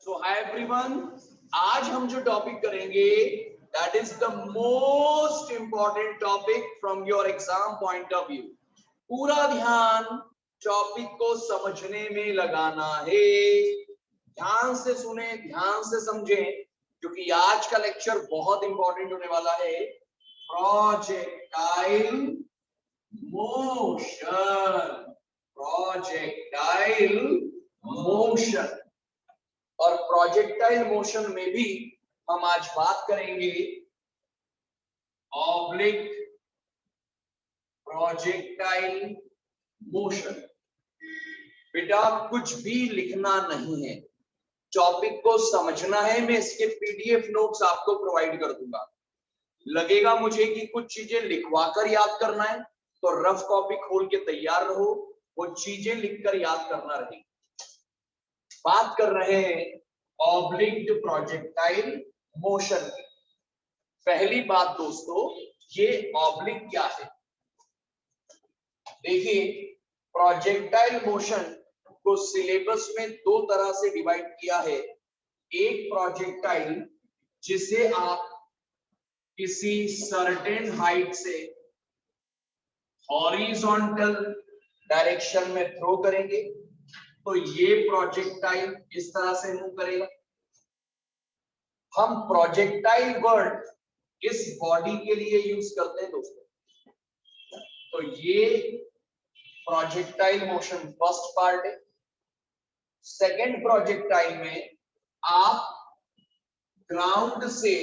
सो hi everyone, आज हम जो टॉपिक करेंगे that is the most important topic from your exam point of view. पूरा ध्यान टॉपिक को समझने में लगाना है। ध्यान से सुने, ध्यान से समझें, क्योंकि आज का लेक्चर बहुत इंपॉर्टेंट होने वाला है। Projectile motion, projectile motion. और प्रोजेक्टाइल मोशन में भी हम आज बात करेंगे ऑब्लिक प्रोजेक्टाइल मोशन। बेटा कुछ भी लिखना नहीं है, टॉपिक को समझना है। मैं इसके पीडीएफ नोट्स आपको प्रोवाइड कर दूंगा। लगेगा मुझे कि कुछ चीजें लिखवा कर याद करना है, तो रफ कॉपी खोल के तैयार रहो, वो चीजें लिखकर याद करना रहेगी। बात कर रहे हैं ऑब्लिक प्रोजेक्टाइल मोशन की। पहली बात दोस्तों, ये ऑब्लिक क्या है? देखिए, प्रोजेक्टाइल मोशन को सिलेबस में दो तरह से डिवाइड किया है। एक प्रोजेक्टाइल जिसे आप किसी सर्टेन हाइट से हॉरिजॉन्टल डायरेक्शन में थ्रो करेंगे, तो ये प्रोजेक्टाइल इस तरह से मूव करेगा। हम प्रोजेक्टाइल वर्ड इस बॉडी के लिए यूज करते हैं दोस्तों। तो ये प्रोजेक्टाइल मोशन फर्स्ट पार्ट है। सेकेंड प्रोजेक्टाइल में आप ग्राउंड से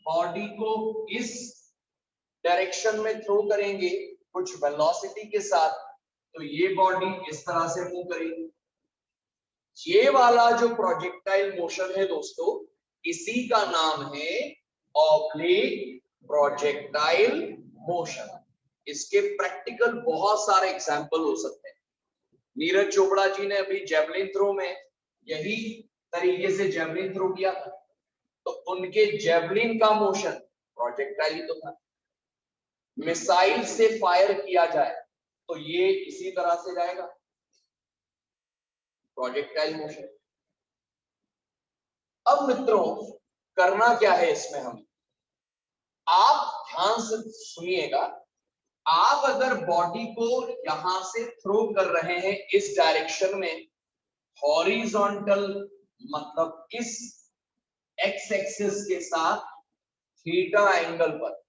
बॉडी को इस डायरेक्शन में थ्रो करेंगे कुछ वेलोसिटी के साथ, तो ये बॉडी इस तरह से मूव करेगी। ये वाला जो प्रोजेक्टाइल मोशन है दोस्तों, इसी का नाम है ऑब्लिक प्रोजेक्टाइल मोशन। इसके प्रैक्टिकल बहुत सारे एग्जांपल हो सकते हैं। नीरज चोपड़ा जी ने अभी जेवलिन थ्रो में यही तरीके से जेवलिन थ्रो किया था, तो उनके जेवलिन का मोशन प्रोजेक्टाइल ही तो था। मिसाइल से फायर किया जाए तो ये इसी तरह से जाएगा, प्रोजेक्टाइल मोशन। अब मित्रों, करना क्या है इसमें? हम आप ध्यान से सुनिएगा। आप अगर बॉडी को यहां से थ्रो कर रहे हैं इस डायरेक्शन में, हॉरिजॉन्टल मतलब इस एक्स एक्सिस के साथ थीटा एंगल पर,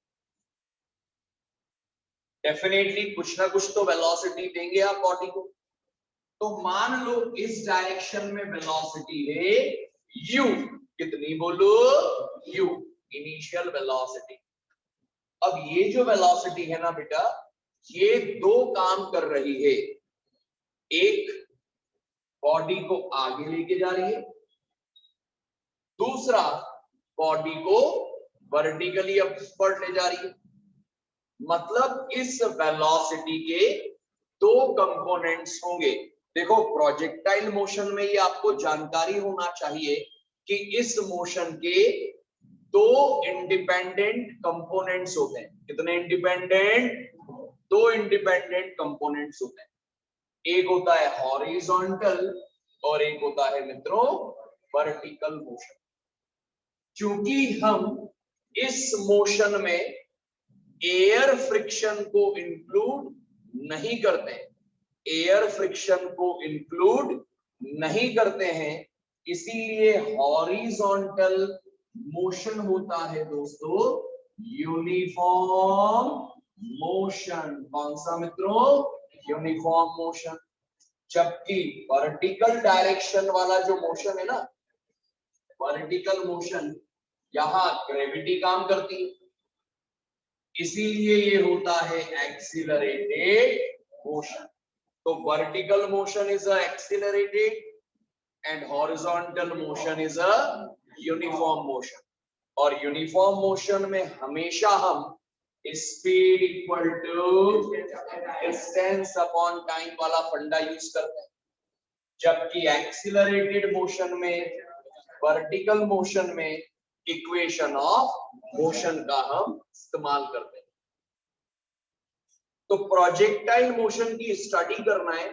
डेफिनेटली कुछ ना कुछ तो वेलोसिटी देंगे आप बॉडी को। तो मान लो इस डायरेक्शन में वेलोसिटी है u। कितनी बोलो? u, initial velocity. अब ये जो वेलोसिटी है ना बेटा, ये दो काम कर रही है। एक, बॉडी को आगे लेके जा रही है। दूसरा, बॉडी को वर्टिकली अपवर्ड ले जा रही है। मतलब इस वेलोसिटी के दो कंपोनेंट्स होंगे। देखो, प्रोजेक्टाइल मोशन में ये आपको जानकारी होना चाहिए कि इस मोशन के दो इंडिपेंडेंट कंपोनेंट्स होते हैं। कितने इंडिपेंडेंट? दो इंडिपेंडेंट कंपोनेंट्स होते हैं। एक होता है हॉरिजॉन्टल और एक होता है मित्रों वर्टिकल मोशन। क्योंकि हम इस मोशन में एयर फ्रिक्शन को इंक्लूड नहीं करते, एयर फ्रिक्शन को इंक्लूड नहीं करते हैं, इसीलिए हॉरिजॉन्टल मोशन होता है दोस्तों यूनिफॉर्म मोशन। कौन सा मित्रों? Uniform motion. जबकि वर्टिकल डायरेक्शन वाला जो मोशन है ना, वर्टिकल मोशन, यहां ग्रेविटी काम करती है, इसीलिए ये होता है एक्सीलरेटेड मोशन। तो vertical motion is a accelerated and horizontal motion is a uniform motion. और यूनिफॉर्म मोशन में हमेशा हम speed equal to distance upon time वाला फंडा यूज करते हैं। जबकि एक्सीलरेटेड मोशन में, वर्टिकल मोशन में इक्वेशन ऑफ मोशन का हम इस्तेमाल करते हैं। तो प्रोजेक्टाइल मोशन की स्टडी करना है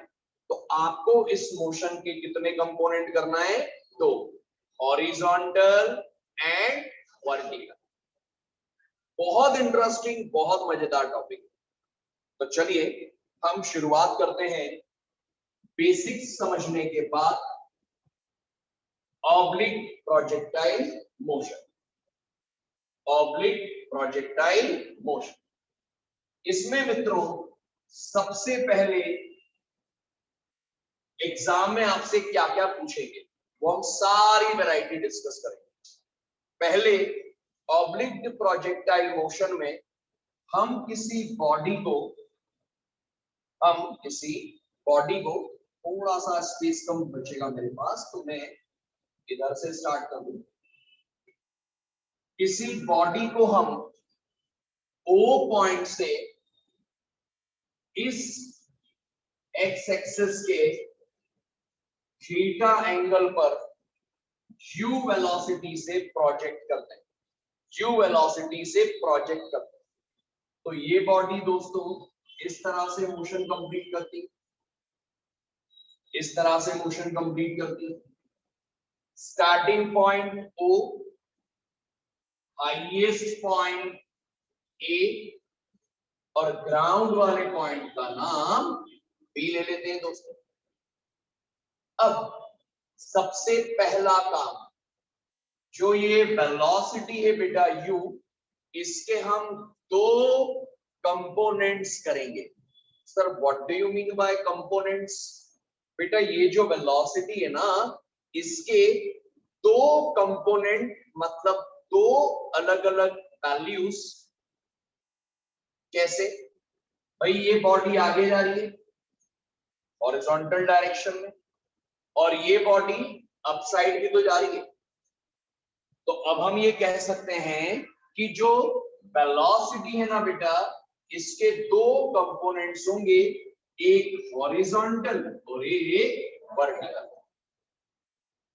तो आपको इस मोशन के कितने कंपोनेंट करना है? दो, हॉरिजॉन्टल एंड वर्टिकल। बहुत इंटरेस्टिंग, बहुत मजेदार टॉपिक। तो चलिए हम शुरुआत करते हैं बेसिक्स समझने के बाद oblique projectile motion. Oblique projectile motion, इसमें मित्रों सबसे पहले एग्जाम में आपसे क्या क्या पूछेंगे वो हम सारी वैरायटी डिस्कस करेंगे। पहले ऑब्लिक प्रोजेक्टाइल मोशन में हम किसी बॉडी को थोड़ा सा स्पेस कम बचेगा मेरे पास, तो मैं इधर से स्टार्ट कर दूं। किसी बॉडी को हम O पॉइंट से इस एक्स एक्सिस के थीटा एंगल पर u वेलोसिटी से प्रोजेक्ट करते हैं। u वेलोसिटी से प्रोजेक्ट करते हैं तो ये बॉडी दोस्तों इस तरह से मोशन कंप्लीट करती है, इस तरह से मोशन कंप्लीट करती है। Starting point O, highest point A और ग्राउंड वाले पॉइंट का नाम B ले लेते हैं दोस्तों। अब सबसे पहला काम, जो ये वेलोसिटी है बेटा u, इसके हम दो कंपोनेंट्स करेंगे। Sir what do you mean by components? बेटा ये जो वेलोसिटी है ना, इसके दो कंपोनेंट, मतलब दो अलग अलग वैल्यूज। कैसे भाई? ये बॉडी आगे जा रही है हॉरिजॉन्टल डायरेक्शन में और ये बॉडी अपसाइड की तो जा रही है। तो अब हम ये कह सकते हैं कि जो वेलोसिटी है ना बेटा, इसके दो कंपोनेंट्स होंगे, एक हॉरिजॉन्टल और एक वर्टिकल।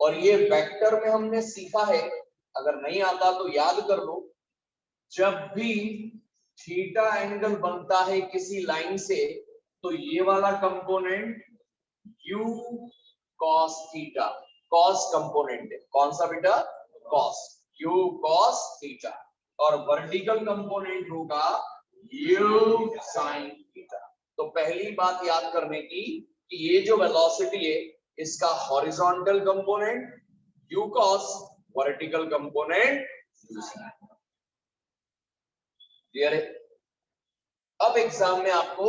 और ये वेक्टर में हमने सीखा है, अगर नहीं आता तो याद कर लो। जब भी थीटा एंगल बनता है किसी लाइन से, तो ये वाला component u cos theta, cos component है। कौन सा बेटा? cos, u cos theta. और वर्टिकल कंपोनेंट होगा u sin थीटा। तो पहली बात याद करने की कि ये जो वेलोसिटी है, इसका horizontal component u cos, vertical component u sin। Clear है? अब एग्जाम में आपको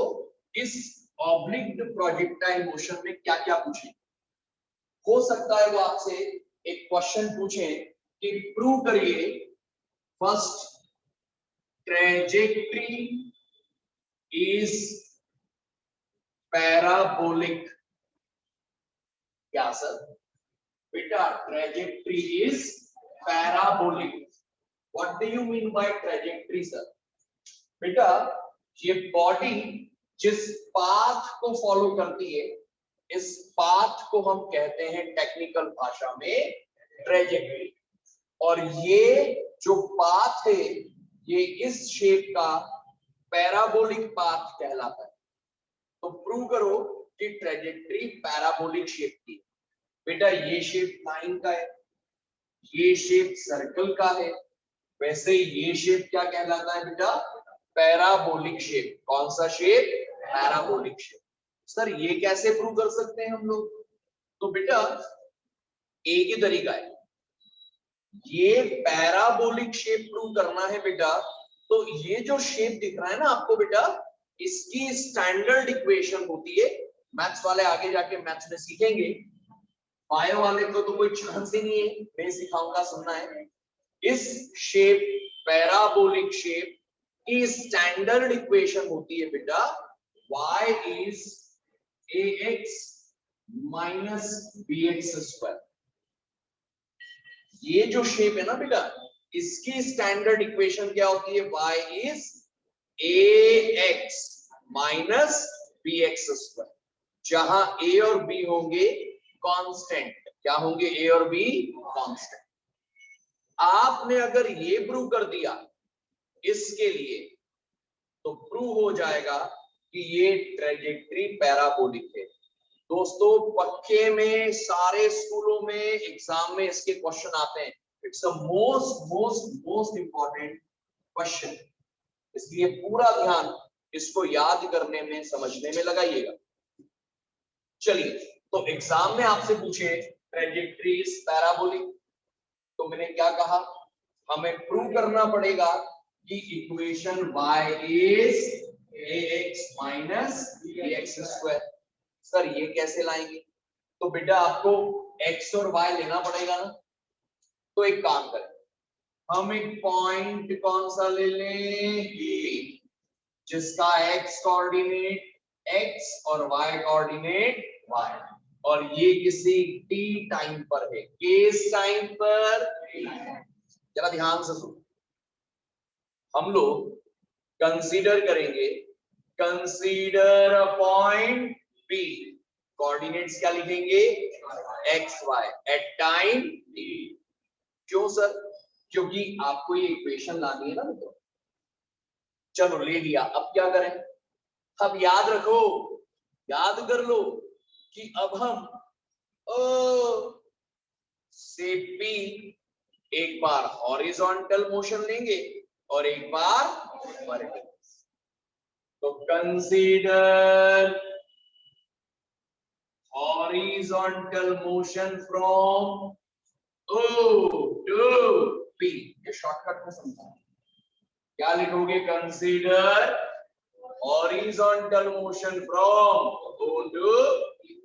इस ऑब्लिक प्रोजेक्टाइल मोशन में क्या क्या पूछे, हो सकता है वो आपसे एक क्वेश्चन पूछे कि प्रूव करिए फर्स्ट ट्रेजेक्ट्री इज पैराबोलिक। क्या सर? बेटा trajectory is parabolic. What do you mean by trajectory sir? बेटा ये बॉडी जिस पाथ को फॉलो करती है, इस पाथ को हम कहते हैं टेक्निकल भाषा में ट्रेजेक्ट्री। और ये जो पाथ है, ये इस शेप का पैराबोलिक पाथ कहलाता है। तो प्रूव करो कि ट्रेजेक्ट्री पैराबोलिक शेप की है। बेटा ये शेप लाइन का है, ये शेप सर्कल का है, वैसे ये शेप क्या कहलाता है बेटा? Parabolic shape. कौन सा शेप? Parabolic shape. सर ये कैसे प्रूव कर सकते हैं हम लोग? तो बेटा एक ही तरीका है, ये पैराबोलिक शेप प्रूव करना है बेटा। तो ये जो शेप दिख रहा है ना आपको बेटा, इसकी स्टैंडर्ड इक्वेशन होती है। मैथ्स वाले आगे जाके मैथ्स में सीखेंगे, बायो वाले को तो कोई चांस ही नहीं है, मैं सिखाऊंगा, सुनना है। इस शेप, पैराबोलिक शेप की स्टैंडर्ड इक्वेशन होती है बेटा y is ax minus bx square. ये जो शेप है ना बेटा, इसकी स्टैंडर्ड इक्वेशन क्या होती है? y is ax minus bx square, जहां a और b होंगे कांस्टेंट। क्या होंगे? a और b कांस्टेंट। आपने अगर ये प्रूव कर दिया इसके लिए, तो प्रूव हो जाएगा कि ये ट्रेजेक्ट्री पैराबोलिक है। दोस्तों पक्के में सारे स्कूलों में एग्जाम में इसके क्वेश्चन आते हैं। It's a most important question, इसलिए पूरा ध्यान इसको याद करने में समझने में लगाइएगा। चलिए, तो एग्जाम में आपसे पूछे ट्रेजेक्टरी इज पैराबोलिक, तो मैंने क्या कहा, हमें प्रूव करना पड़ेगा कि equation y is ax minus bx square. Sir ये कैसे लाएंगे? तो बेटा आपको x और y लेना पड़ेगा ना। तो एक काम करें, हम एक पॉइंट कौन सा ले लें, B, जिसका x कोऑर्डिनेट x और y कोऑर्डिनेट y, और ये किसी t टाइम पर है, किस टाइम पर, जरा ध्यान से सुनो। हम लोग कंसीडर करेंगे, consider a point P, coordinates क्या लिखेंगे, x y at time t। क्यों सर? क्योंकि आपको ये इक्वेशन लानी है ना मित्रों। चलो ले लिया, अब क्या करें? अब याद रखो, याद कर लो कि अब हम से P एक बार हॉरिजॉन्टल मोशन लेंगे और एक बार वर्टिकल। तो consider horizontal motion from O to P, ये शॉर्टकट में समझा। क्या लिखोगे? Consider horizontal motion from O to P।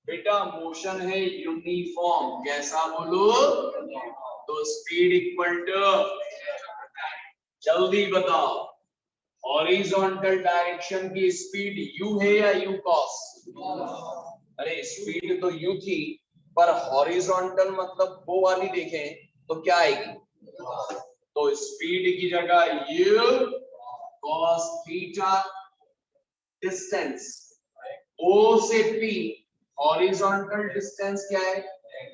बेटा मोशन है यूनिफॉर्म, कैसा बोलो? तो स्पीड इक्वल टू, जल्दी बताओ, हॉरिजॉन्टल डायरेक्शन की स्पीड u है या u cos? अरे स्पीड तो u थी, पर हॉरिजॉन्टल मतलब वो वाली देखें तो क्या आएगी? तो स्पीड की जगह u cos theta, distance O से P, हॉरिजॉन्टल डिस्टेंस क्या है,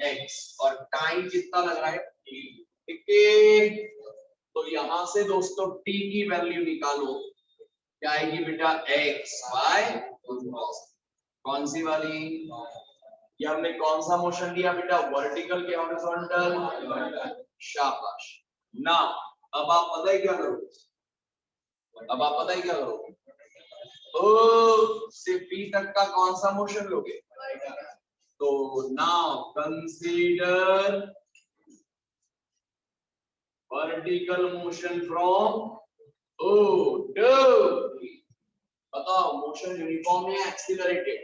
x, और टाइम कितना लग रहा है, t। तो यहां से दोस्तों t की वैल्यू निकालो, क्या आएगी बेटा, x बाय कौन सी वाली, ये हमने कौन सा मोशन लिया बेटा, वर्टिकल के हॉरिजॉन्टल। शाबाश। ना अब आप पता है क्या करो, अब आप पता है क्या करो, O से P तक का कौन सा मोशन लोगे? तो now consider vertical motion from O to P। बताओ मोशन यूनिफॉर्म या एक्सीलरेटेड?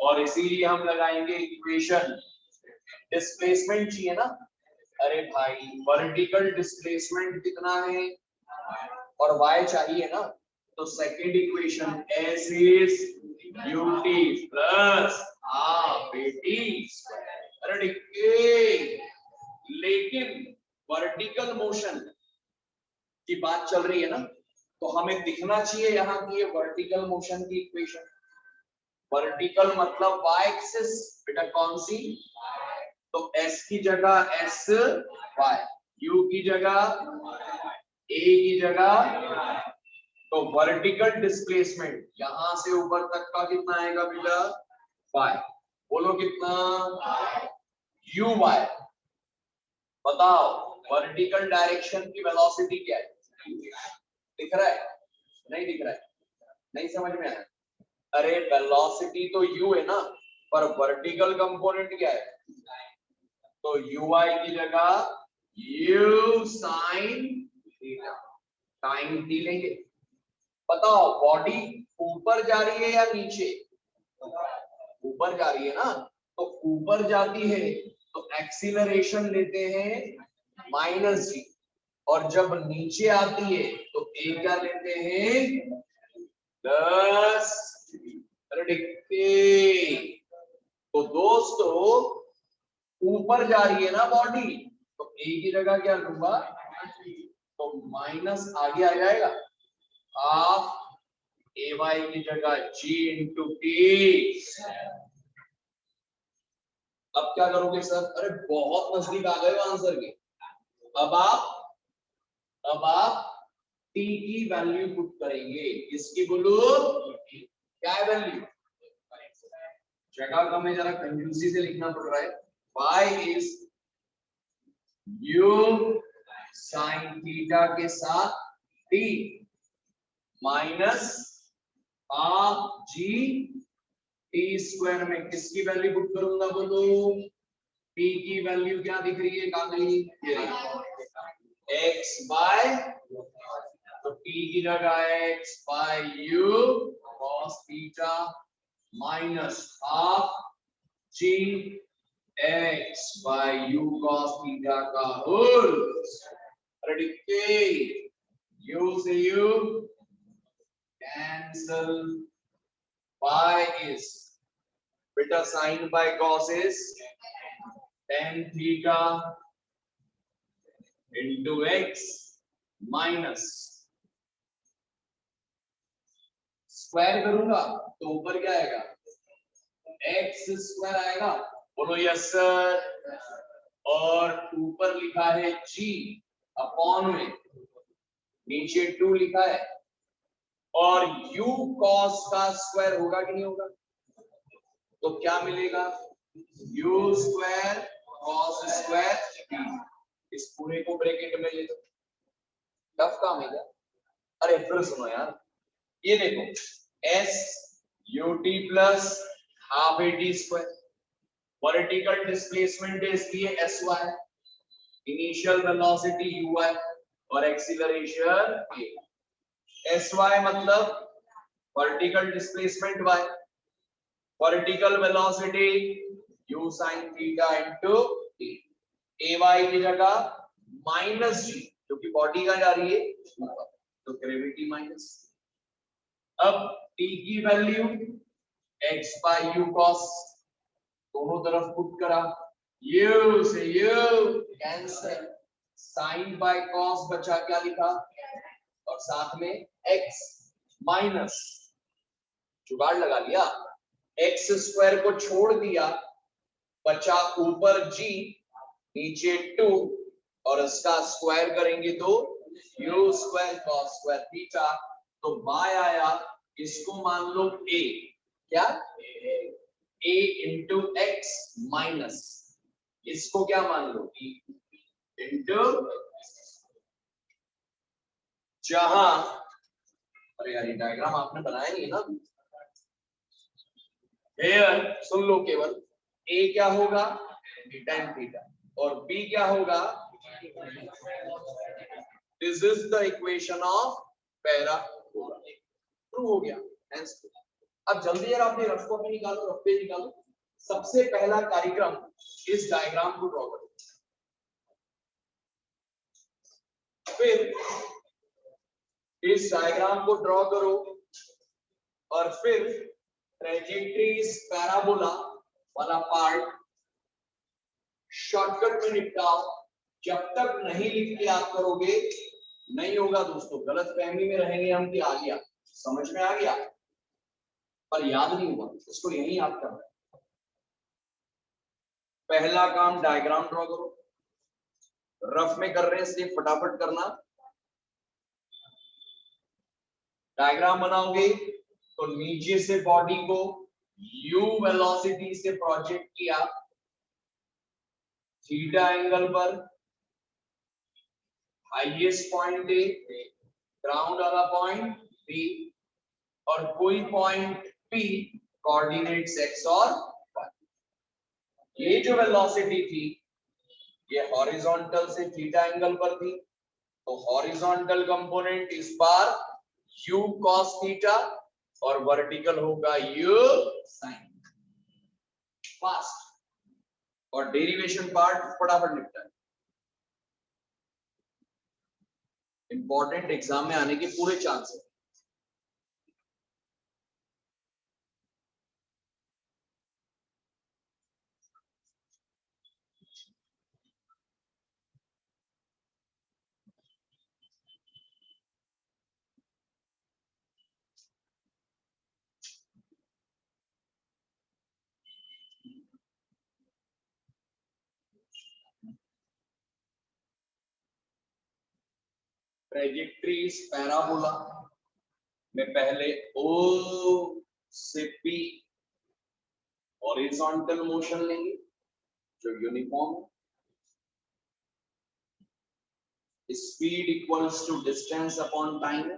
और इसीलिए हम लगाएंगे इक्वेशन, डिस्प्लेसमेंट चाहिए ना। अरे भाई वर्टिकल डिस्प्लेसमेंट कितना है और y चाहिए ना, तो second equation s is ut plus bt square. अरे लेकिन वर्टिकल मोशन की बात चल रही है ना, तो हमें दिखना चाहिए यहाँ की ये वर्टिकल मोशन की इक्वेशन। वर्टिकल मतलब y एक्सिस, बेटा कौन सी, तो s की जगह s y, u की जगह a की जगह, तो वर्टिकल डिस्प्लेसमेंट यहां से ऊपर तक का कितना आएगा बेटा, y। बोलो कितना, uy। बताओ वर्टिकल डायरेक्शन की वेलोसिटी क्या है, दिख रहा है, नहीं दिख रहा है, नहीं समझ में आया? अरे वेलोसिटी तो u है ना, पर वर्टिकल कंपोनेंट क्या है, तो uy की जगह u sin theta, time t लेंगे। बताओ बॉडी ऊपर जा रही है या नीचे, ऊपर जा रही है ना, तो ऊपर जाती है तो एक्सीलरेशन लेते हैं -g, और जब नीचे आती है तो a क्या लेते हैं, प्लस। तो दोस्तों ऊपर जा रही है ना बॉडी, तो a की जगह क्या लूंगा, तो माइनस आगे आ जाएगा, हाफ ay की जगह g इंटू टी। अब क्या करोगे सर? अरे बहुत नजदीक आ गए आंसर के। अब आप t की वैल्यू पुट करेंगे, किसकी बोलो, क्या है वैल्यू, जगह कम है, जरा कंजूसी से लिखना पड़ रहा है। y is u sine theta के साथ t minus half G T square में किसकी वैल्यू पुट करूंगा बोलो? t की वैल्यू क्या दिख रही है कागली? x बाय, तो t की जगह है x by u cos theta minus half g x by u cos theta का होल। रेडी के u से u cancel, y is beta sin by cos is tan theta into x minus square करूंगा तो ऊपर क्या आएगा? x स्क्वायर आएगा। बोलो यस सर। और ऊपर लिखा है g अपॉन में नीचे 2 लिखा है, और u cos का स्क्वायर होगा कि नहीं होगा? तो क्या मिलेगा? u स्क्वायर cos स्क्वायर, इस पूरे को ब्रैकेट में ले लो। टफ काम है क्या? अरे फिर सुनो यार, ये देखो s ut plus half A T square, vertical displacement इसकी है sy, इनिशियल वेलोसिटी uy और एक्सीलरेशन a। sy मतलब vertical displacement y, vertical velocity u sin theta into a। ay की जगह माइनस g, क्योंकि बॉडी का जा रही है तो ग्रेविटी माइनस। अब t की value x by u cos, दोनों तरफ पुट करा, u से u cancel, sine by cos बचा क्या लिखा, और साथ में x माइनस, जुगाड़ लगा लिया, x स्क्वायर को छोड़ दिया, बचा ऊपर g नीचे 2, और इसका स्क्वायर करेंगे तो u square cos square theta. तो y आया, इसको मान लो a, क्या a इंटू एक्स माइनस, इसको क्या मान लो इंटू, जहां, अरे यार ये डायग्राम आपने बनाया नहीं है ना, हेयर सुन लो केवल, a क्या होगा tan थीटा और b क्या होगा, this is the equation of parabola. True हो गया आंसर। अब जल्दी यार आपने रफ कॉपी निकालो, रफ पेज निकालो। सबसे पहला कार्यक्रम इस डायग्राम को ड्रॉ करो, फिर इस डायग्राम को ड्रॉ करो, और फिर ट्रेजेक्टरीज पैराबोला वाला पार्ट शॉर्टकट में निपटाओ। जब तक नहीं लिख के याद करोगे नहीं होगा दोस्तों, गलत फहमी में रहेंगे हम कि आ गया, समझ में आ गया, पर याद नहीं हुआ, उसको यही याद करना है। पहला काम डायग्राम ड्रॉ करो, रफ में कर रहे हैं इसलिए फटाफट करना। डायग्राम बनाओगे तो नीचे से बॉडी को u वेलोसिटी से प्रोजेक्ट किया, थीटा एंगल पर, हाईएस्ट पॉइंट ए, ग्राउंड वाला पॉइंट बी, और कोई पॉइंट P कोऑर्डिनेट्स x और y। ये जो वेलोसिटी थी ये हॉरिजॉन्टल से थीटा एंगल पर थी, तो हॉरिजॉन्टल कंपोनेंट इस बार u cos थीटा और वर्टिकल होगा u sin। फास्ट, और डेरिवेशन पार्ट फटाफट निपटा है, इंपॉर्टेंट एग्जाम में आने के पूरे चांस है। ट्रेजेक्टरीज पैराबोला में पहले O से P हॉरिजॉन्टल मोशन लेंगे जो यूनिफॉर्म है, speed equals to distance upon time,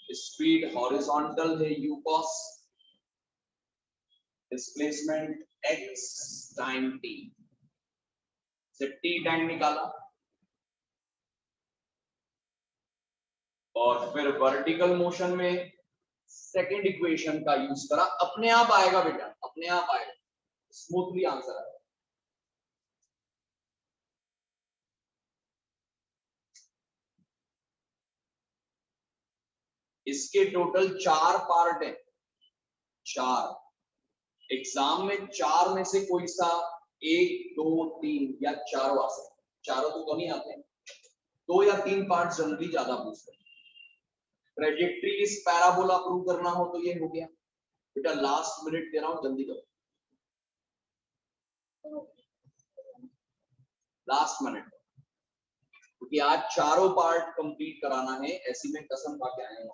speed horizontal है u cos, displacement x time t से t टाइम निकाला और फिर वर्टिकल मोशन में सेकंड इक्वेशन का यूज करा। अपने आप आएगा बेटा, अपने आप आएगा, स्मूथली आंसर आएगा। इसके टोटल 4 पार्ट है, 4। एग्जाम में 4 में से कोई सा 1, 2, 3 या चारों आ सकते, चारों तो नहीं आते हैं, 2 या 3 पार्ट जनरली ज्यादा पूछते हैं। ट्रेजेक्ट्री इस पैराबोला प्रूव करना हो तो ये हो गया बेटा, लास्ट मिनट दे रहा हूं, जल्दी करो, लास्ट मिनट, क्योंकि आज चारों पार्ट कंप्लीट कराना है। ऐसी में कसम खा के आए,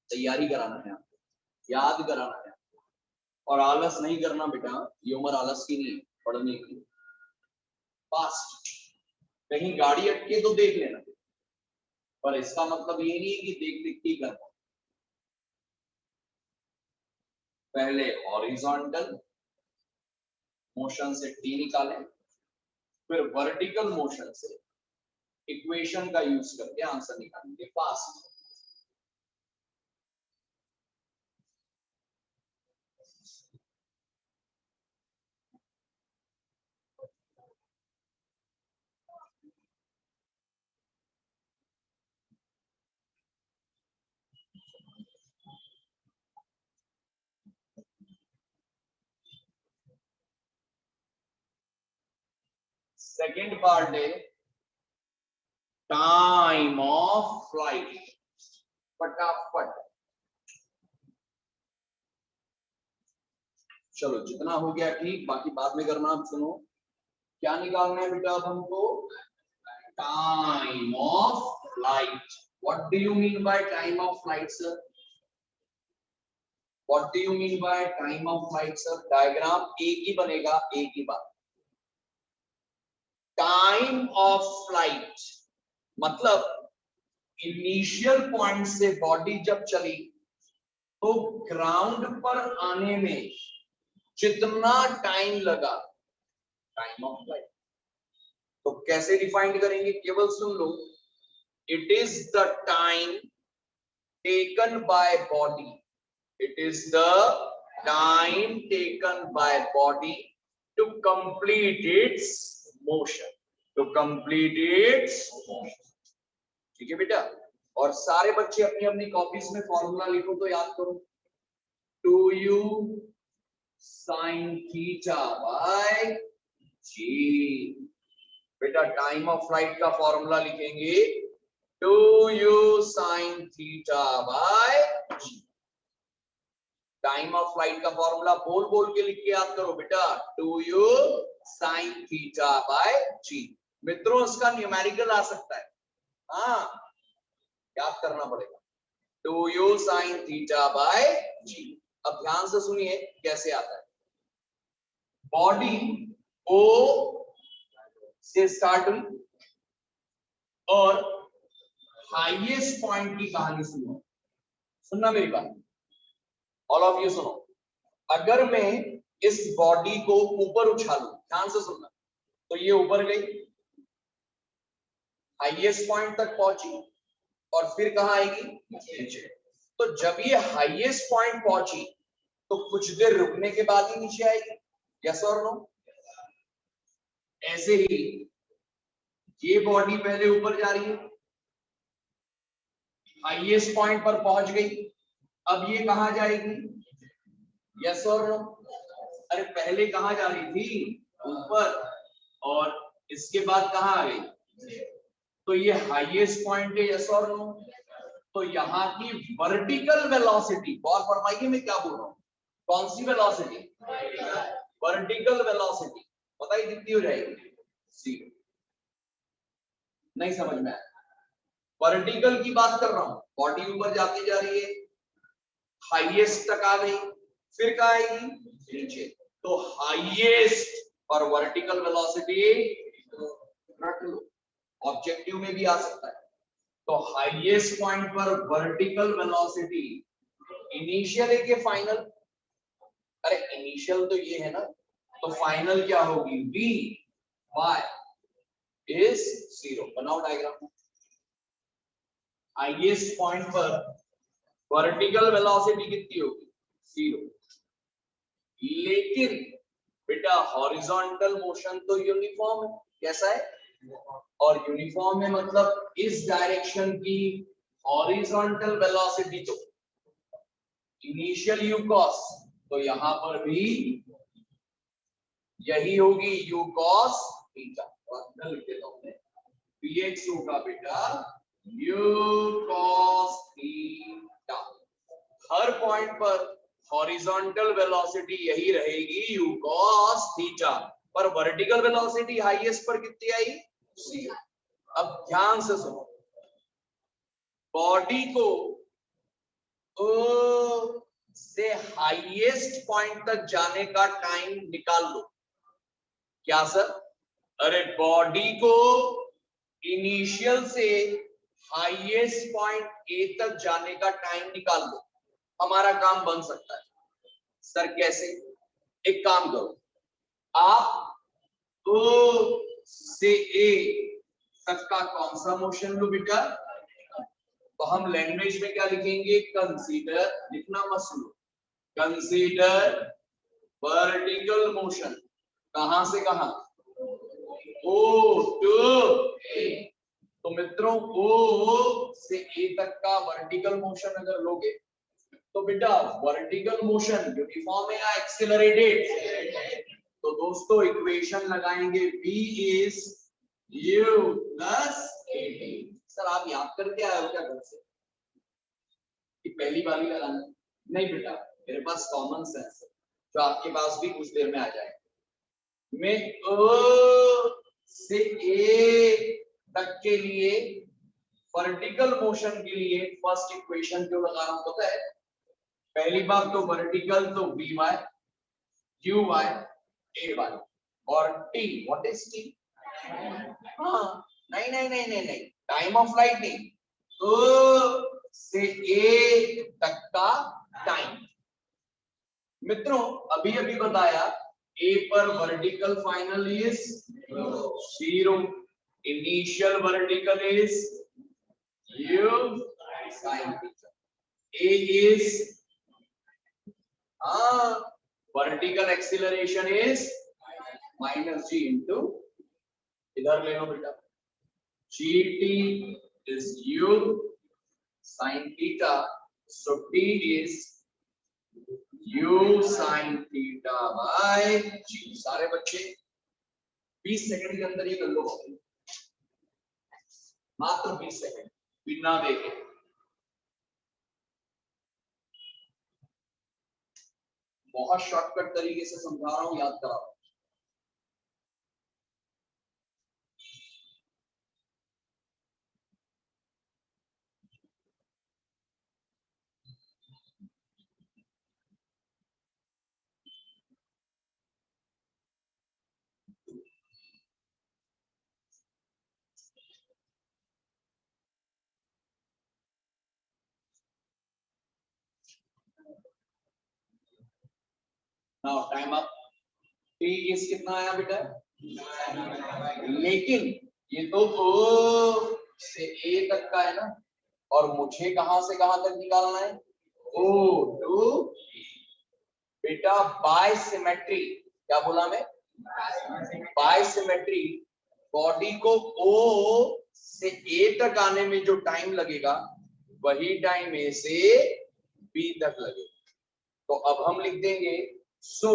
तैयारी कराना है आपको, याद कराना है आपको, और आलस नहीं करना बेटा, ये उम्र आलस की नहीं है, पढ़ने की। फास्ट, कहीं गाड़ी अटके तो देख लेना, पर इसका मतलब ये नहीं है कि देख देख के करना। पहले हॉरिजॉन्टल मोशन से टी निकालें, फिर वर्टिकल मोशन से इक्वेशन का यूज करके आंसर निकालेंगे फास्ट। सेकेंड पार्ट है टाइम ऑफ फ्लाइट। फटाफट चलो, जितना हो गया ठीक, बाकी बाद में करना। आप सुनो, क्या निकालना है बेटा अब हमको? Time of flight. What do you mean by time of flight sir? What do you mean by time of flight sir? Diagram एक ही बनेगा, एक ही बात। टाइम ऑफ फ्लाइट मतलब इनिशियल पॉइंट से बॉडी जब चली तो ग्राउंड पर आने में जितना टाइम लगा, टाइम ऑफ फ्लाइट। तो कैसे डिफाइन करेंगे? केवल सुन लो, it is the time taken by body, it is the time taken by body to complete its motion, to complete its motion. ठीक है बेटा, और सारे बच्चे अपनी अपनी कॉपीज में फॉर्मूला लिखो तो याद करो। 2u sin theta by g. बेटा टाइम ऑफ फ्लाइट का फॉर्मूला लिखेंगे 2u sin theta by g. Time of flight का फॉर्मूला बोल बोल के लिख के याद करो बेटा, 2u sin थीटा बाय जी। मित्रों इसका न्यूमेरिकल आ सकता है, हाँ याद करना पड़ेगा, 2u sin थीटा बाय जी। अब ध्यान से सुनिए कैसे आता है। बॉडी ओ से स्टार्ट हुई और हाईएस्ट पॉइंट की कहानी सुनो, सुनना मेरी बात, ऑल ऑफ यू सुनो। अगर मैं इस बॉडी को ऊपर उछालूं, ध्यान से सुनना, तो ये ऊपर गई, हाईएस्ट पॉइंट तक पहुंची और फिर कहां आएगी? नीचे। तो जब ये हाईएस्ट पॉइंट पहुंची तो कुछ देर रुकने के बाद ही नीचे आएगी, यस और नो? ऐसे ही ये बॉडी पहले ऊपर जा रही है, हाईएस्ट पॉइंट पर पहुंच गई, अब ये कहां जाएगी? यस और नो? अरे पहले कहां जा रही थी? ऊपर, और इसके बाद कहां आ गई? तो ये हाईएस्ट पॉइंट है, यस और नो? तो यहाँ की वर्टिकल वेलोसिटी, गौर फरमाइए मैं क्या बोल रहा हूँ, कौन सी वेलोसिटी? वर्टिकल वेलोसिटी बताइए कितनी हो जाएगी? 0। नहीं समझ में आया? वर्टिकल की बात कर रहा हूं, बॉडी ऊपर जाती जा रही है, हाईएस्ट तक आ गई, फिर कहाँ आएगी, नीचे। तो हाईएस्ट पर वर्टिकल वेलोसिटी रख लो, ऑब्जेक्टिव में भी आ सकता है। तो हाईएस्ट पॉइंट पर वर्टिकल वेलोसिटी इनिशियल है कि फाइनल? अरे इनिशियल तो ये है ना, तो फाइनल क्या होगी, v y इज 0। बनाओ डायग्राम। हाईएस्ट पॉइंट पर वर्टिकल वेलोसिटी कितनी होगी, 0। लेकिन बेटा हॉरिजॉन्टल मोशन तो यूनिफॉर्म है, कैसा है, और यूनिफॉर्म है मतलब इस डायरेक्शन की हॉरिजॉन्टल वेलोसिटी तो इनिशियल u cos, तो यहां पर भी यही होगी u cos थीटा। और लिख देता हूं मैं, px होगा बेटा u cos थीटा। हर पॉइंट पर हॉरिजॉन्टल वेलोसिटी यही रहेगी u cos थीटा, पर वर्टिकल वेलोसिटी हाईएस्ट पर कितनी आई, 0। अब ध्यान से सुनो, बॉडी को ओ से हाईएस्ट पॉइंट तक जाने का टाइम निकाल लो। क्या सर? अरे बॉडी को इनिशियल से हाईएस्ट पॉइंट ए तक जाने का टाइम निकाल लो, हमारा काम बन सकता है। सर कैसे? एक काम करो, आप ओ से ए तक का कौन सा मोशन लो बेटा, तो हम लैंग्वेज में क्या लिखेंगे, कंसीडर, लिखना मत सुनो, कंसीडर वर्टिकल मोशन। कहां से कहां, ओ टू ए। तो मित्रों ओ से ए तक का वर्टिकल मोशन अगर लोगे तो बेटा वर्टिकल मोशन यूनिफॉर्म है या एक्सेलरेटेड? तो दोस्तों इक्वेशन लगाएंगे v is u plus at। Sir आप याद करके आए हो क्या घर से कि पहली बार ही लगाना? नहीं बेटा, मेरे पास कॉमन सेंस है जो आपके पास भी कुछ देर में आ जाएगा। मैं ओ से ए तक के लिए वर्टिकल मोशन के लिए फर्स्ट इक्वेशन क्यों लगा रहा हूं पता है? पहली बात तो वर्टिकल तो vy qy ay और t, व्हाट इज t? हाँ, नहीं नहीं नहीं नहीं नहीं, टाइम ऑफ फ्लाइट नहीं, तो से ए तक का टाइम। मित्रों अभी अभी बताया ए पर vertical final is 0, initial vertical is u sin theta, a is vertical acceleration is minus g into, इधर ले लो बेटा, gt is u sin theta, so t is u sin theta by g। सारे बच्चे 20 सेकंड के अंदर ये कर लो, मात्र 20 सेकंड बिना देखे। बहुत शॉर्टकट तरीके से समझा रहा हूं, याद करा रहा हूं। Now time up. T is कितना आया बेटा, लेकिन ये तो ओ से ए तक का है ना, और मुझे कहां से कहां तक निकालना है, ओ टू। बेटा बाय सिमेट्री, क्या बोला मैं, बाय सिमेट्री बॉडी को ओ से ए तक आने में जो टाइम लगेगा वही टाइम ए से बी तक लगेगा। तो अब हम लिख देंगे सो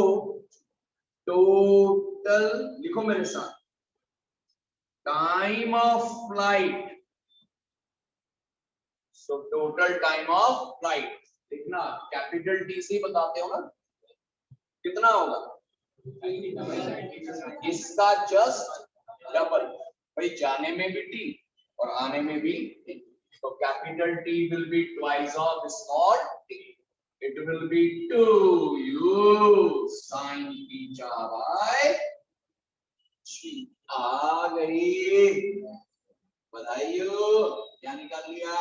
टोटल, लिखो मेरे साथ, time of flight, so total time of flight लिखना, कैपिटल टी से बताते हो ना, कितना होगा, इसका जस्ट डबल, भाई जाने में भी टी और आने में भी टी, तो capital T will be twice of small T, it will be 2u sine theta by three. आ गई, बधाई हो, क्या निकाल लिया?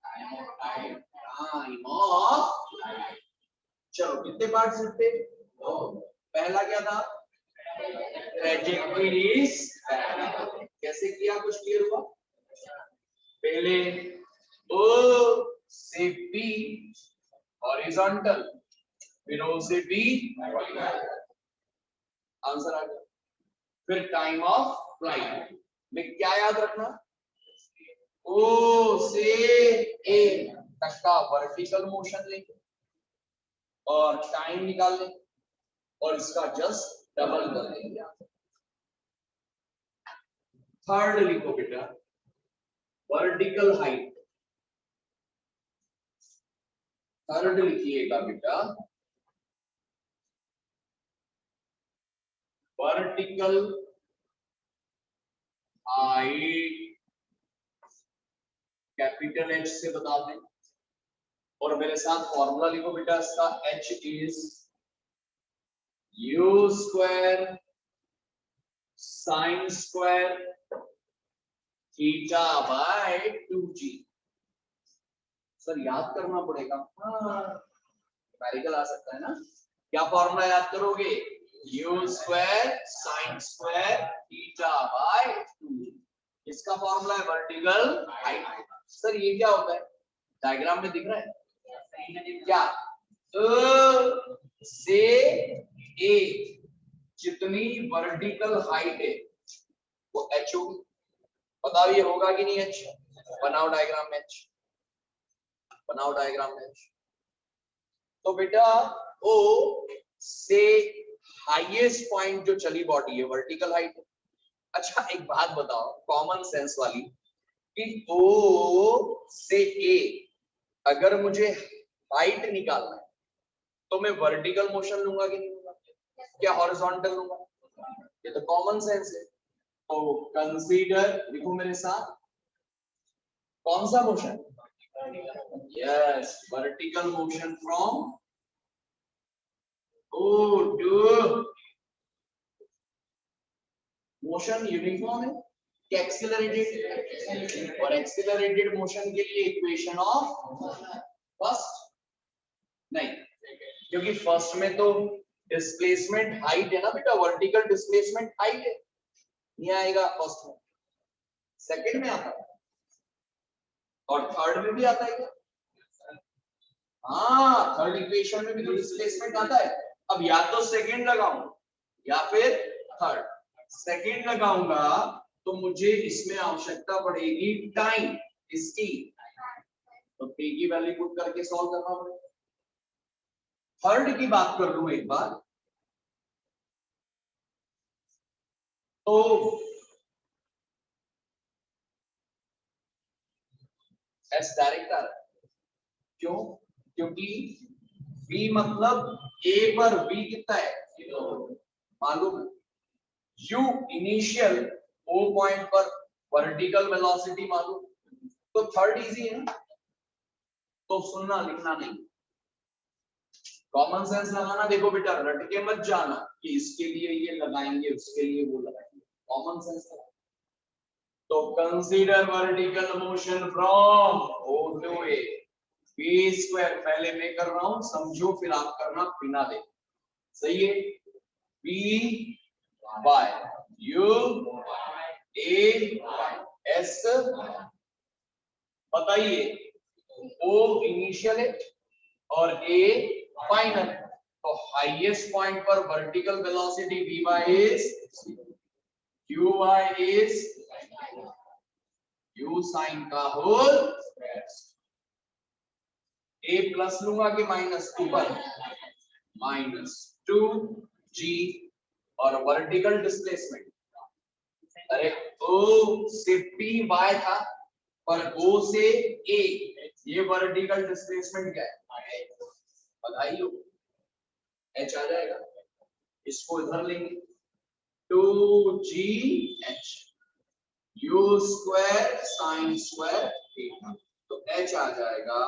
Time of flight. Time of flight. चलो कितने पार्ट्स थे? पहला क्या था? ट्रैजेक्टरीज। कैसे किया, कुछ क्लियर हुआ? पहले ओ से बी हॉरिजॉन्टल, फिर ओ से बी वर्टिकल। आंसर आ गया। फिर टाइम ऑफ फ्लाइट में क्या याद रखना? ओ से ए तक का वर्टिकल मोशन लेंगे और टाइम निकाल लेंगे और इसका जस्ट डबल कर लेंगे। थर्ड लिखो बेटा, वर्टिकल हाइट। थर्ड लिखिएगा बेटा, वर्टिकल हाइट कैपिटल एच से बता दें और मेरे साथ फॉर्मूला लिखो बेटा इसका। H is you square sine square theta by 2g। Sir याद करना पड़ेगा, न्यूमेरिकल आ सकता है ना। क्या फॉर्मूला याद करोगे? You square sine square theta by 2g। इसका फॉर्मूला है वर्टिकल हाइट। सर ये क्या होता है? डायग्राम में दिख रहा है क्या? से ए जितनी वर्टिकल हाइट है वो एच होगी। बताओ ये होगा कि नहीं एच? बनाओ डायग्राम में एच, बनाओ डायग्राम में एच। तो बेटा ओ से हाईएस्ट पॉइंट जो चली बॉडी है वर्टिकल हाइट है। अच्छा एक बात बताओ कॉमन सेंस वाली, कि ओ से ए अगर मुझे हाइट निकालना है तो मैं वर्टिकल मोशन लूंगा कि नहीं लूंगा? क्या हॉरिजॉन्टल लूंगा? ये तो कॉमन सेंस है। तो कंसीडर, लिखो मेरे साथ, कौन सा motion? Yes, vertical motion from O to. Motion uniform है कि एक्सीलरेटेड? और एक्सीलरेटेड मोशन के लिए इक्वेशन ऑफ फर्स्ट नहीं, क्योंकि फर्स्ट में तो डिस्प्लेसमेंट हाइट है ना बेटा, वर्टिकल डिस्प्लेसमेंट हाइट है, नहीं आएगा फर्स्ट में, सेकंड में आता है और थर्ड में भी आता है क्या? हाँ, थर्ड इक्वेशन में भी तो डिस्प्लेसमेंट आता है। अब या तो सेकंड लगाऊं या फिर थर्ड। सेकंड लगाऊंगा तो मुझे इसमें आवश्यकता पड़ेगी टाइम इसकी, तो टी की वैल्यू पुट करके सॉल्व करना पड़ेगा। थर्ड की बात कर लूं एक बार, तो एस डायरेक्ट आ रहा है। क्यों? क्योंकि v मतलब a पर v कितना है? मालूम है। u इनिशियल o पॉइंट पर वर्टिकल वेलोसिटी मालूम, तो थर्ड इजी है ना। तो सुनना लिखना नहीं, कॉमन सेंस लगाना। देखो बेटा रट के मत जाना कि इसके लिए ये लगाएंगे उसके लिए वो लगाएंगे, कॉमन सेंस लगाना। तो consider vertical motion from O to A, B square पहले मैं कर रहा हूं, समझो फिर आप करना बिना देख। सही है? B by U A S. बताइए ओ इनिशियल है और ए फाइनल, तो हाईएस्ट पॉइंट पर vertical velocity V by is Q by is U sine का होल ए प्लस लूंगा कि -2 बाय -2g और वर्टिकल डिस्प्लेसमेंट, अरे ओ से पी वाई था पर ओ से ए, ये वर्टिकल डिस्प्लेसमेंट क्या है? बधाई हो, एच आ जाएगा। इसको इधर लेंगे 2gh you square sine square theta, तो एच आ जाएगा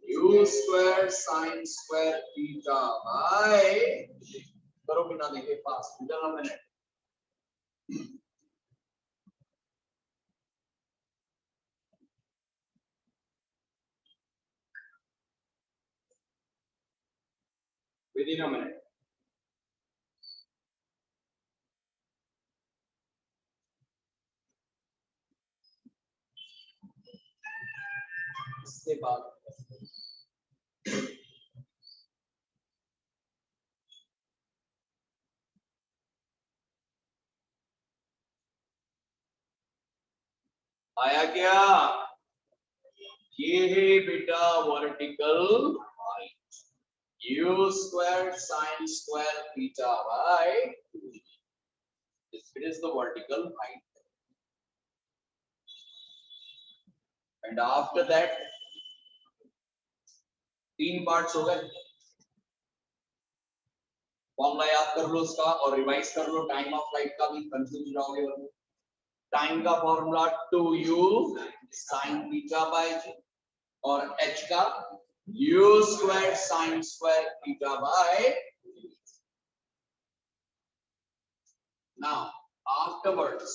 you square sine square theta by, करो बिना देखे fast with in minute. within a minute। इसके बाद आया क्या? ये है बेटा vertical height, u square sin square theta by 2g. This is the vertical height. And after that, तीन पार्ट्स हो गए। फॉर्मूला याद कर लो उसका और रिवाइज कर लो टाइम ऑफ फ्लाइट का भी, कंफ्यूज रहोगे वरना। टाइम का formula 2u sin theta by g और h का u square sin square theta by g. Now afterwards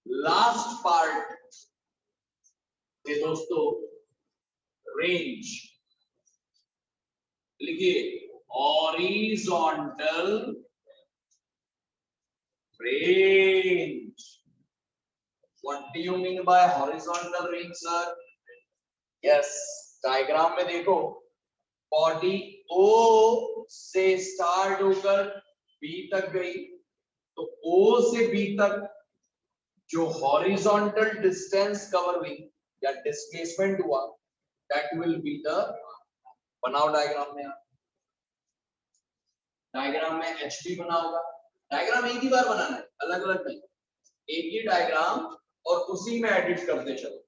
last part ये दोस्तों रेंज लिखिए, horizontal range. What do you mean by horizontal range, sir? Yes, diagram में देखो, body O से start होकर B तक गई, तो O से B तक जो हॉरिजॉन्टल डिस्टेंस कवर हुई या डिस्प्लेसमेंट हुआ, that will be the, बनाओ डायग्राम में। डायग्राम में HB बना होगा। डायग्राम एक ही बार बनाना है, अलग अलग नहीं, एक ही डायग्राम और उसी में एडिट करते चलो।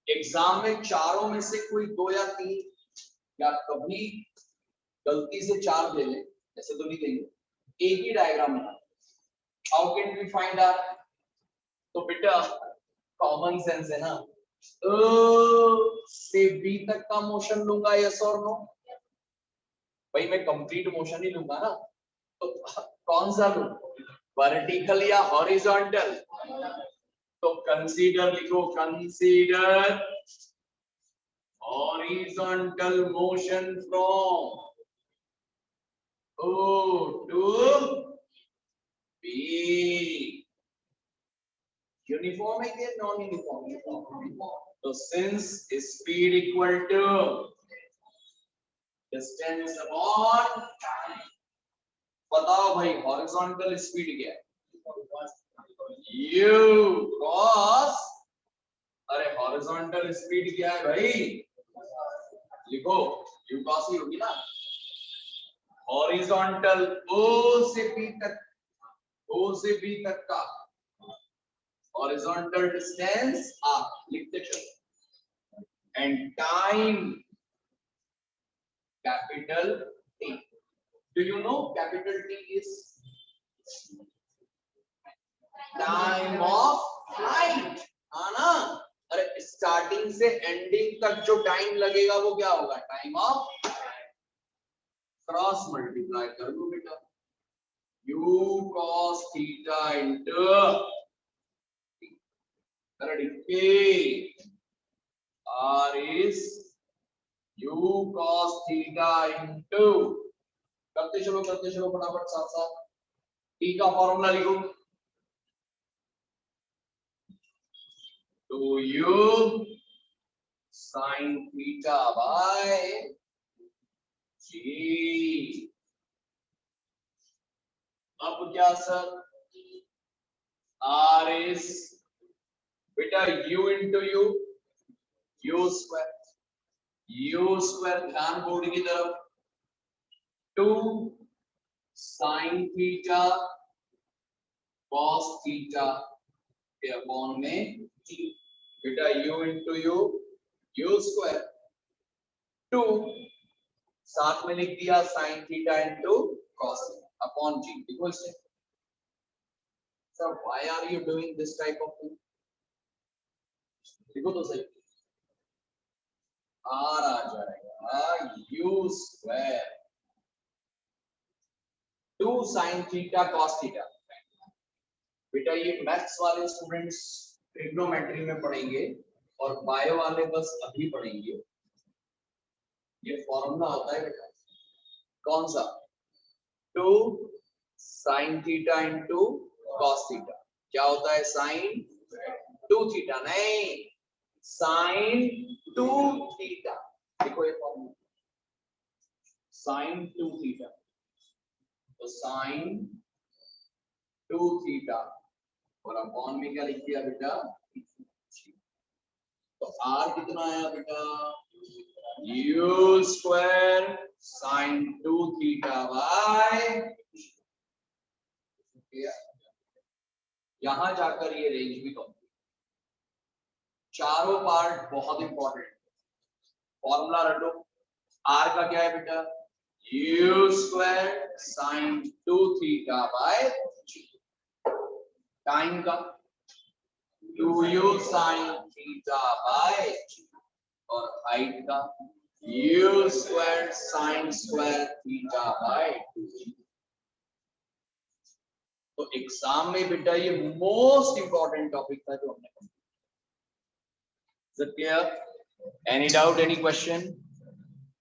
एग्जाम में चारों में से कोई दो या तीन या कभी गलती से चार ले लें, ऐसे तो नहीं देंगे, एक ही डायग्राम बनाना। How can we find out? तो बेटा कॉमन सेंस है ना, से बी तक का मोशन लूंगा, यस और नो? भाई मैं कंप्लीट मोशन ही लूंगा ना, तो कौन सा लूं, वर्टिकल या हॉरिजॉन्टल? तो कंसीडर लिखो, consider horizontal motion from O to B। Uniform है क्या नॉन यूनिफॉर्म? तो since speed equal to distance upon time, बताओ भाई हॉरिजॉन्टल स्पीड क्या है? u क्रॉस, अरे हॉरिजॉन्टल स्पीड क्या है भाई? लिखो, u क्रॉस ही होगी ना। हॉरिजॉन्टल O से B तक, O से B तक का हॉरिजॉन्टल डिस्टेंस आप लिखते चलो, and time capital T। Do you know capital T is time of flight? हाँ ना? अरे स्टार्टिंग से एंडिंग तक जो टाइम लगेगा वो क्या होगा? टाइम ऑफ, क्रॉस मल्टीप्लाई कर लो बेटा, u cos theta into K R is u cos theta into, करते चलो फटाफट साथ साथ। T का फॉर्मूला लिखो, तो u sin theta by g। अब क्या सर? R is बेटा u into u स्क्वायर, ध्यान बोर्ड की तरफ, 2 sin थीटा cos थीटा के अपॉन में g। बेटा u into u स्क्वायर, 2 साथ में लिख दिया sin theta into cos theta upon g equals to. Sir why are you doing this type of thing? देखो तो सही, r आ जाएगा u square 2 sin theta cos theta. बेटा ये मैथ्स वाले स्टूडेंट्स ट्रिग्नोमेट्री में पढ़ेंगे और बायो वाले बस अभी पढ़ेंगे। ये फॉर्मूला होता है बेटा, कौन सा? 2 sin theta into cos theta. क्या होता है? sin 2 थीटा, नहीं sin 2 थीटा। देखो ये फॉर्मूला sin 2 थीटा, तो sin 2 थीटा और अपॉन में क्या लिख दिया बेटा? तो r कितना आया बेटा? u square sin 2 theta by, यहां जाकर ये रेंज भी कंप्लीट। चारों पार्ट बहुत इंपॉर्टेंट। फॉर्मूला रटो, r का क्या है बेटा? u square sin 2 theta by, time का 2u sin थीटा बाय, और हाइट का u square sin square theta by 2। तो एग्जाम में बेटा ये मोस्ट इंपॉर्टेंट टॉपिक था जो हमने। Is it clear? Any doubt, any question?